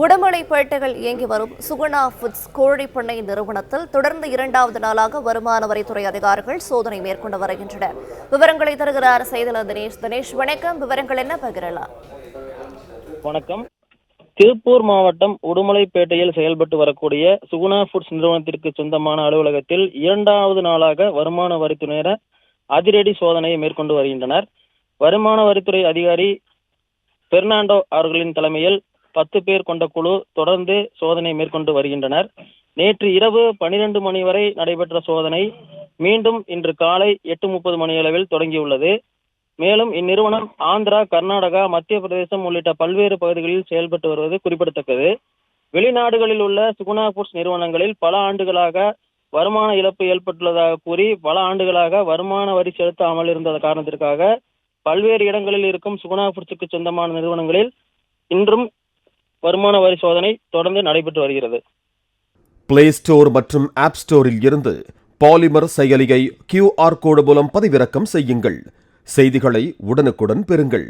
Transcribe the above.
உடுமலைப்பேட்டையில் இயங்கி வரும் சுகுணா ஃபுட்ஸ் கோழி பண்ணை நிறுவனத்தில் தொடர்ந்து இரண்டாவது நாளாக வருமான வரித்துறை அதிகாரிகள் சோதனை மேற்கொண்டு வருகின்றனர். விவரங்களை தருகிறார் செய்தியாளர் தினேஷ். தினேஷ், வணக்கம். விவரங்கள் என்ன பகிரலாம்? வணக்கம். திருப்பூர் மாவட்டம் உடுமலைப்பேட்டையில் செயல்பட்டு வரக்கூடிய சுகுணா ஃபுட்ஸ் நிறுவனத்திற்கு சொந்தமான அலுவலகத்தில் இரண்டாவது நாளாக வருமான வரித்துறையினர் அதிரடி சோதனையை மேற்கொண்டு வருகின்றனர். வருமான வரித்துறை அதிகாரி பெர்னாண்டோ அவர்களின் தலைமையில் 10 பேர் கொண்ட குழு தொடர்ந்து சோதனை மேற்கொண்டு வருகின்றனர். நேற்று இரவு 12 மணி வரை நடைபெற்ற சோதனை மீண்டும் இன்று காலை 8:30 மணியளவில் தொடங்கியுள்ளது. மேலும் இந்நிறுவனம் ஆந்திரா, கர்நாடகா, மத்திய பிரதேசம் உள்ளிட்ட பல்வேறு பகுதிகளில் செயல்பட்டு வருவது குறிப்பிடத்தக்கது. வெளிநாடுகளில் உள்ள சுகுணா ஃபுட்ஸ் நிறுவனங்களில் பல ஆண்டுகளாக வருமான இழப்பு ஏற்பட்டுள்ளதாக கூறி பல ஆண்டுகளாக வருமான வரி செலுத்தாமல் இருந்த காரணத்திற்காக பல்வேறு இடங்களில் இருக்கும் சுகுணா ஃபுட்ஸுக்கு சொந்தமான நிறுவனங்களில் இன்றும் வருமான வரி சோதனை தொடர்ந்து நடைபெற்று வருகிறது. பிளே ஸ்டோர் மற்றும் ஆப் ஸ்டோரில் இருந்து பாலிமர் செயலியை QR கோடு மூலம் பதிவிறக்கம் செய்யுங்கள். செய்திகளை உடனுக்குடன் பெறுங்கள்.